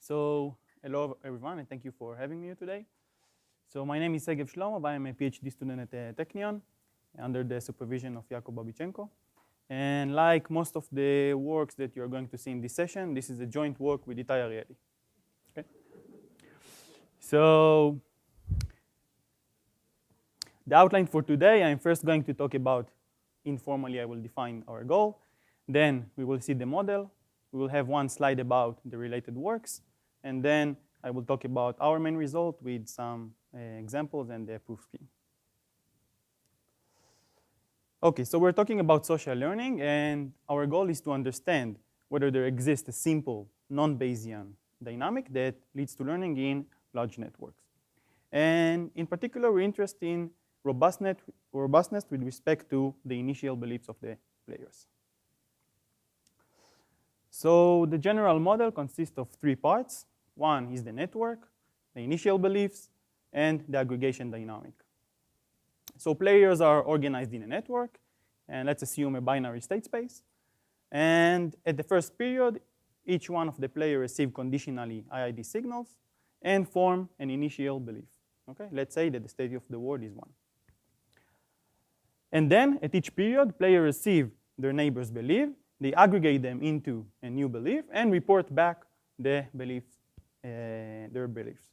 So hello everyone, and thank you for having me here today. So my name is Segev Shlomov. I am a PhD student at Technion under the supervision of Yakov Babichenko. And like most of the works that you're going to see in this session, this is a joint work with Itai Arieli. Okay? So the outline for today, I'm first going to talk about, informally I will define our goal. Then we will see the model. We will have one slide about the related works. And then I will talk about our main result with some examples and the proof scheme. Okay, so we're talking about social learning, and our goal is to understand whether there exists a simple non-Bayesian dynamic that leads to learning in large networks. And in particular, we're interested in robustness with respect to the initial beliefs of the players. So the general model consists of three parts. One is the network, the initial beliefs, and the aggregation dynamic. So players are organized in a network, and let's assume a binary state space. And at the first period, each one of the players receive conditionally IID signals and form an initial belief. Okay, let's say that the state of the world is 1. And then at each period, players receive their neighbors' belief. They aggregate them into a new belief and report back the beliefs, their beliefs.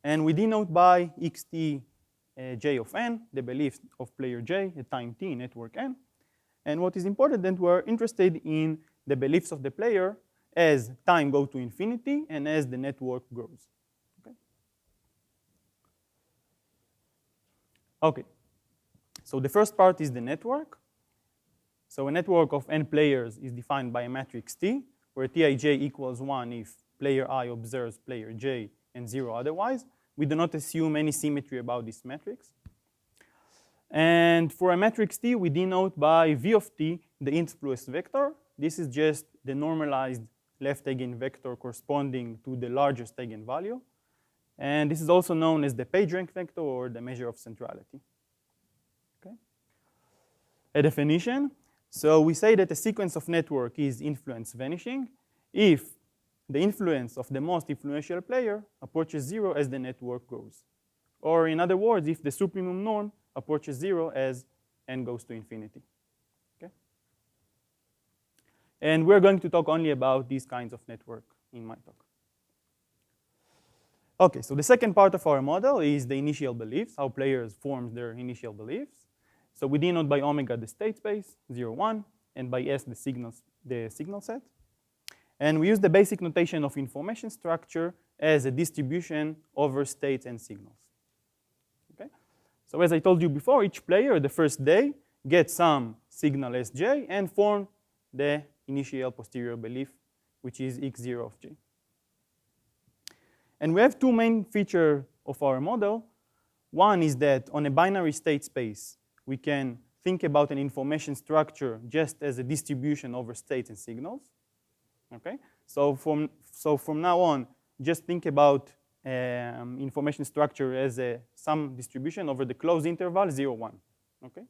And we denote by xt j of n, the beliefs of player j at time t in network n. And what is important that we're interested in the beliefs of the player as time goes to infinity and as the network grows. Okay. So the first part is the network. So a network of n players is defined by a matrix T, where Tij equals 1 if player I observes player j and 0 otherwise. We do not assume any symmetry about this matrix. And for a matrix T, we denote by V of T the influence vector. This is just the normalized left eigenvector corresponding to the largest eigenvalue. And this is also known as the PageRank vector or the measure of centrality. Okay. A definition. So we say that a sequence of network is influence vanishing if the influence of the most influential player approaches 0 as the network grows. Or in other words, if the supremum norm approaches 0 as n goes to infinity. Okay? And we're going to talk only about these kinds of network in my talk. Okay, so the second part of our model is the initial beliefs, how players form their initial beliefs. So we denote by omega the state space, 0, 1, and by S the signal set. And we use the basic notation of information structure as a distribution over states and signals. Okay? So as I told you before, each player the first day gets some signal Sj and form the initial posterior belief, which is x0 of j. And we have two main features of our model. One is that on a binary state space, we can think about an information structure just as a distribution over states and signals. Okay? So from now on, just think about information structure as some distribution over the closed interval 0, 1. Okay?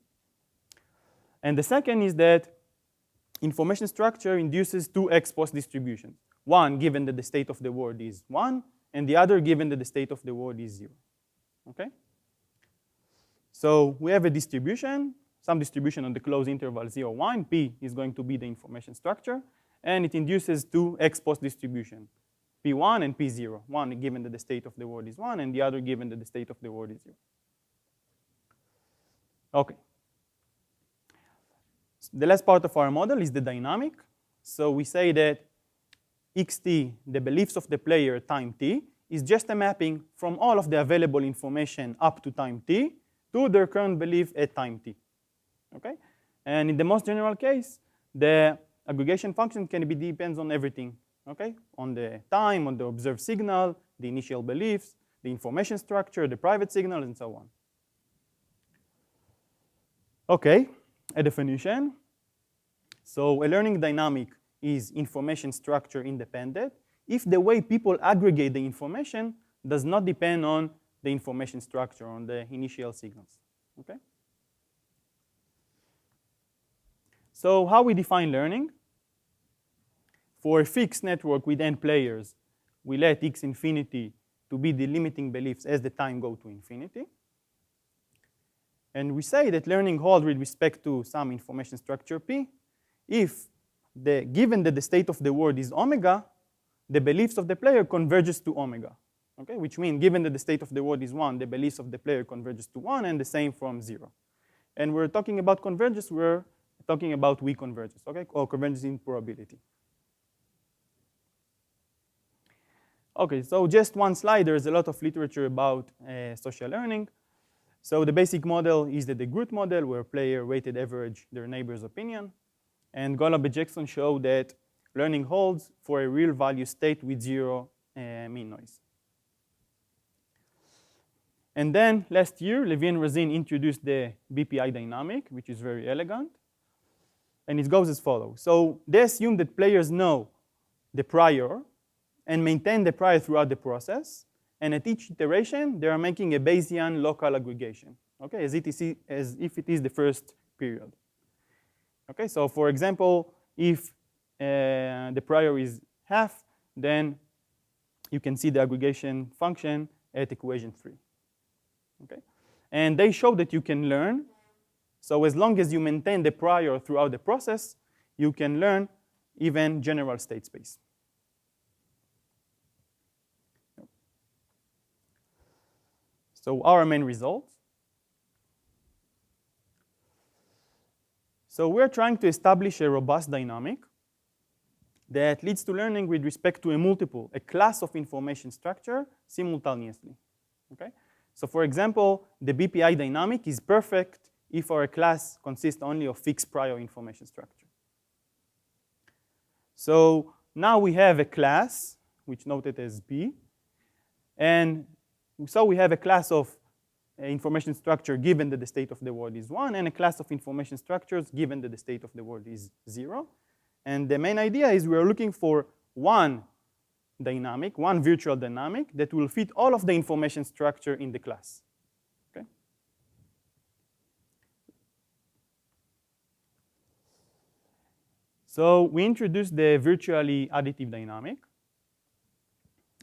And the second is that information structure induces two ex post distributions. One given that the state of the world is 1, and the other given that the state of the world is 0. Okay? So we have a distribution, some distribution on the closed interval 0, 1. P is going to be the information structure, and it induces two ex post distribution, P1 and P0. One given that the state of the world is 1, and the other given that the state of the world is 0. Okay. The last part of our model is the dynamic. So we say that xt, the beliefs of the player at time t, is just a mapping from all of the available information up to time t to their current belief at time t. Okay? And in the most general case, the aggregation function depends on everything. Okay? On the time, on the observed signal, the initial beliefs, the information structure, the private signal, and so on. Okay, a definition. So a learning dynamic is information structure independent if the way people aggregate the information does not depend on the information structure, on the initial signals. Okay? So how we define learning? for a fixed network with n players, we let x infinity to be the limiting beliefs as the time go to infinity. And we say that learning holds with respect to some information structure P if given that the state of the word is omega, the beliefs of the player converges to omega. Okay? Which means given that the state of the word is 1, the beliefs of the player converges to 1, and the same from 0. And we're talking about convergence, we're talking about weak convergence, okay? Or convergence in probability. Okay, so just one slide. There's a lot of literature about social learning. So the basic model is the DeGroot model, where player weighted average their neighbor's opinion. And Golub and Jackson show that learning holds for a real value state with 0 mean noise. And then last year, Levy and Razin introduced the BPI dynamic, which is very elegant. And it goes as follows. So they assume that players know the prior and maintain the prior throughout the process. And at each iteration, they are making a Bayesian local aggregation, okay, as if it is the first period. Okay, so for example, if the prior is half, then you can see the aggregation function at equation 3. Okay, and they show that you can learn. So as long as you maintain the prior throughout the process, you can learn even general state space. So our main results. So we're trying to establish a robust dynamic that leads to learning with respect to a class of information structure simultaneously. Okay? So for example, the BPI dynamic is perfect if our class consists only of fixed prior information structure. So now we have a class, which noted as B, and so we have a class of information structure given that the state of the word is 1, and a class of information structures given that the state of the word is 0. And the main idea is we're looking for one dynamic, one virtual dynamic that will fit all of the information structure in the class. Okay? So we introduced the virtually additive dynamic.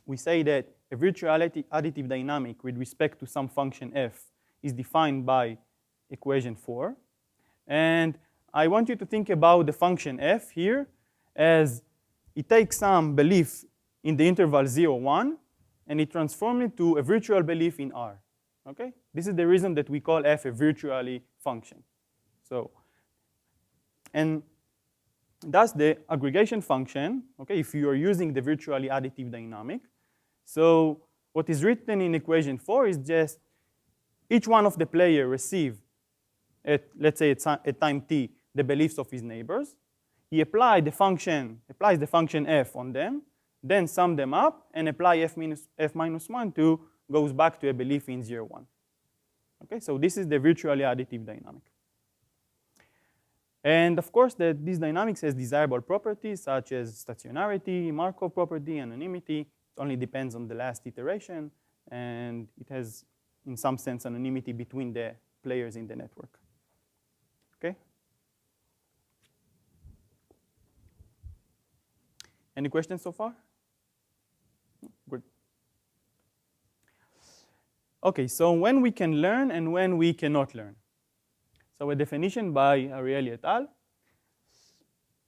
We say that a virtuality additive dynamic with respect to some function f is defined by equation 4. And I want you to think about the function f here as it takes some belief in the interval 0, 1, and it transforms it to a virtual belief in R. Okay? This is the reason that we call f a virtually function. So, and that's the aggregation function, okay, if you are using the virtually additive dynamic. So what is written in equation 4 is just each one of the player receive at, let's say at time t, the beliefs of his neighbors. He applies the function f on them, then sum them up and apply f minus 1 to goes back to a belief in 0, 1. Okay, so this is the virtually additive dynamic. And of course, this dynamics has desirable properties such as stationarity, Markov property, anonymity. It only depends on the last iteration, and it has, in some sense, anonymity between the players in the network. Okay? Any questions so far? Good. Okay, so when we can learn and when we cannot learn. So a definition by Arieli et al.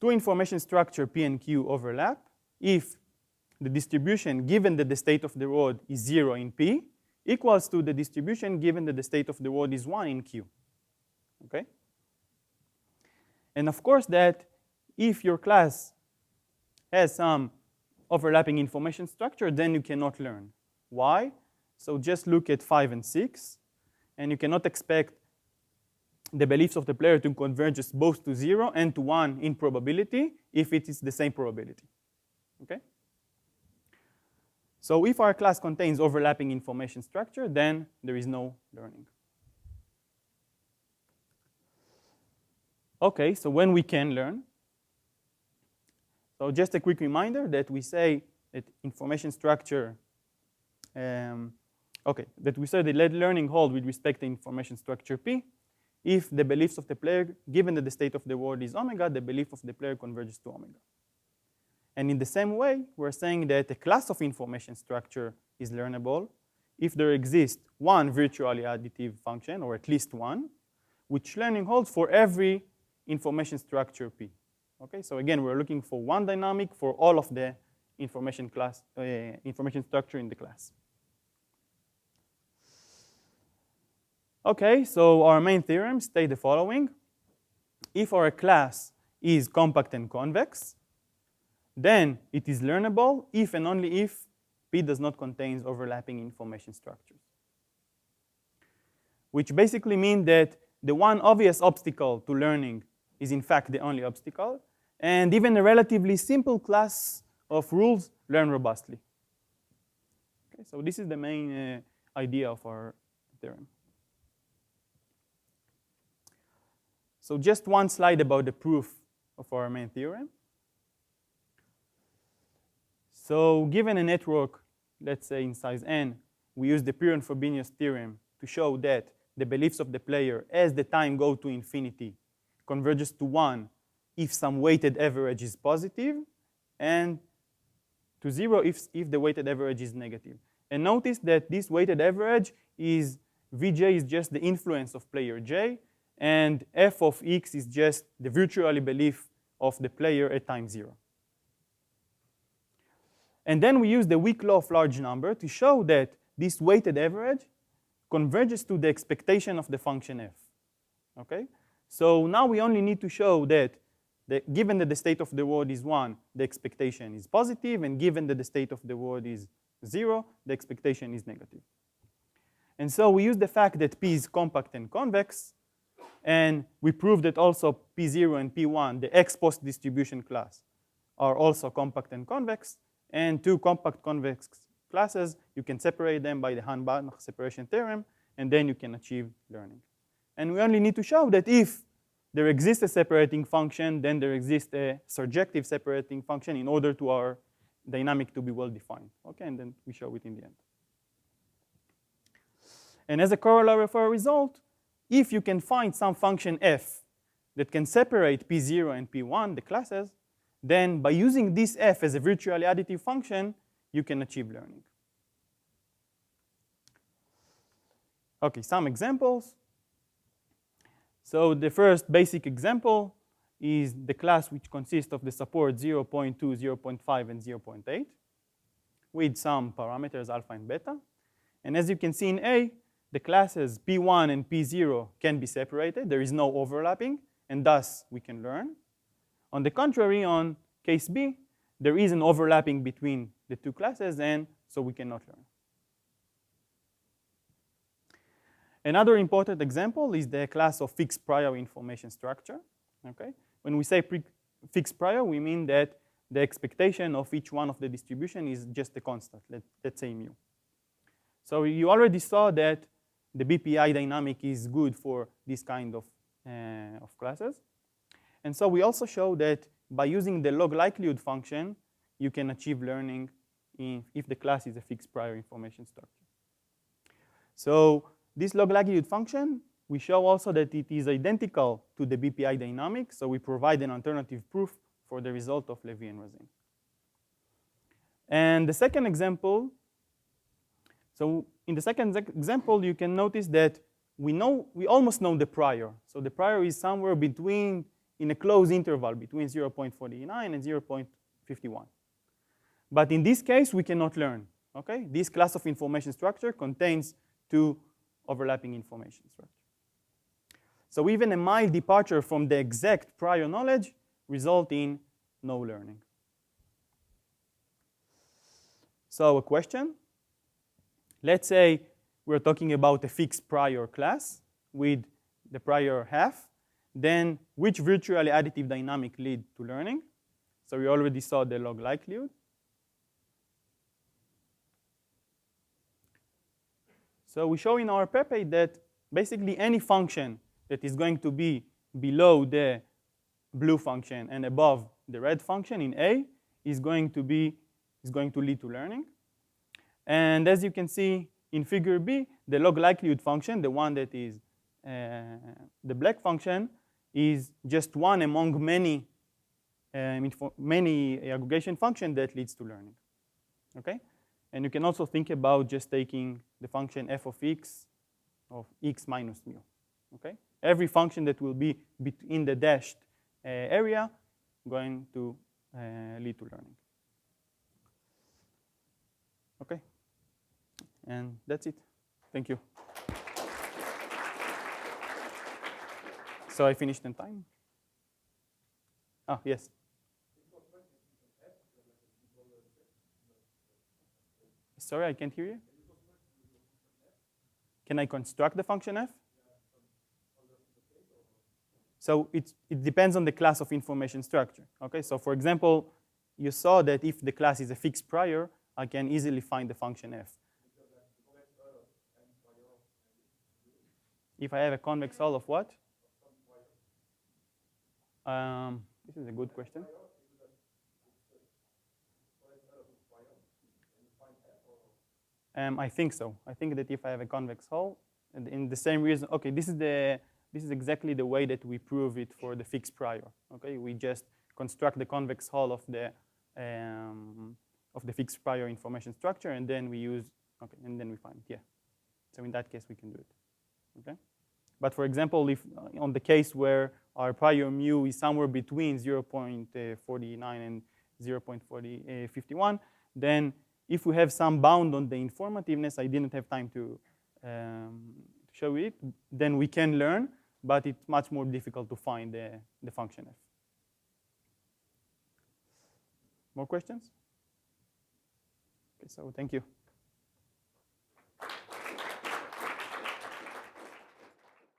Two information structure P and Q overlap if the distribution given that the state of the word is 0 in P equals to the distribution given that the state of the word is 1 in Q. Okay? And of course that if your class has some overlapping information structure, then you cannot learn. Why? So just look at 5 and 6, and you cannot expect the beliefs of the player to converge both to 0 and to 1 in probability if it is the same probability. Okay? So if our class contains overlapping information structure, then there is no learning. Okay, so when we can learn. So just a quick reminder that we say that information structure, that we say that learning hold with respect to information structure P if the beliefs of the player, given that the state of the word is omega, the belief of the player converges to omega. And in the same way, we're saying that a class of information structure is learnable if there exists one virtually additive function, or at least one, which learning holds for every information structure P. Okay, so again, we're looking for one dynamic for all of the information structure in the class. Okay, so our main theorem states the following. If our class is compact and convex, then it is learnable if and only if P does not contain overlapping information structures. Which basically means that the one obvious obstacle to learning is in fact the only obstacle, and even a relatively simple class of rules learn robustly. Okay, so this is the main idea of our theorem. So just one slide about the proof of our main theorem. So given a network, let's say in size n, we use the Perron Frobenius theorem to show that the beliefs of the player as the time goes to infinity converges to 1 if some weighted average is positive, and to 0 if the weighted average is negative. And notice that this weighted average is Vj is just the influence of player j, and f of x is just the virtually belief of the player at time 0. And then we use the weak law of large number to show that this weighted average converges to the expectation of the function f. Okay? So now we only need to show that given that the state of the world is 1, the expectation is positive, and given that the state of the world is 0, the expectation is negative. And so we use the fact that P is compact and convex, and we prove that also P0 and P1, the ex post distribution class, are also compact and convex. And two compact convex classes, you can separate them by the Hahn-Banach separation theorem, and then you can achieve learning. And we only need to show that if there exists a separating function, then there exists a surjective separating function in order to our dynamic to be well defined. Okay, and then we show it in the end. And as a corollary of our result, if you can find some function f that can separate P0 and P1, the classes, then by using this f as a virtually additive function, you can achieve learning. Okay, some examples. So the first basic example is the class which consists of the support 0.2, 0.5, and 0.8 with some parameters alpha and beta. And as you can see in A, the classes P1 and P0 can be separated. There is no overlapping, and thus we can learn. On the contrary, on case B, there is an overlapping between the two classes, and so we cannot learn. Another important example is the class of fixed prior information structure. Okay? When we say fixed prior, we mean that the expectation of each one of the distribution is just a constant, let's say mu. So you already saw that the BPI dynamic is good for this kind of classes. And so we also show that by using the log likelihood function, you can achieve learning if the class is a fixed prior information structure. So this log likelihood function, we show also that it is identical to the BPI dynamic. So we provide an alternative proof for the result of Levy and Razin. And the second example, so in the second example, you can notice that we almost know the prior. So the prior is somewhere between, in a closed interval between 0.49 and 0.51. But in this case, we cannot learn. Okay? This class of information structure contains two overlapping information structure. So even a mild departure from the exact prior knowledge results in no learning. So a question. Let's say we're talking about a fixed prior class with the prior half. Then which virtually additive dynamic lead to learning? So we already saw the log likelihood. So we show in our paper that basically any function that is going to be below the blue function and above the red function in A is going to lead to learning. And as you can see in figure B, the log likelihood function, the one that is the black function, is just one among many many aggregation function that leads to learning. Okay? And you can also think about just taking the function f of x minus mu. Okay? Every function that will be between the dashed area going to lead to learning. Okay? And that's it. Thank you. So I finished in time? Oh, yes. Sorry, I can't hear you. Can I construct the function f? So it depends on the class of information structure. Okay, so for example, you saw that if the class is a fixed prior, I can easily find the function f. If I have a convex hull of what? This is a good question. I think so. I think that if I have a convex hull, and in the same reason, okay, this is exactly the way that we prove it for the fixed prior. Okay, we just construct the convex hull of the fixed prior information structure, and then we use and then we find it. Yeah. So in that case, we can do it. Okay. But for example, if on the case where our prior mu is somewhere between 0.49 and 0.51, then if we have some bound on the informativeness, I didn't have time to show it, then we can learn, but it's much more difficult to find the function f. More questions? Okay, so thank you.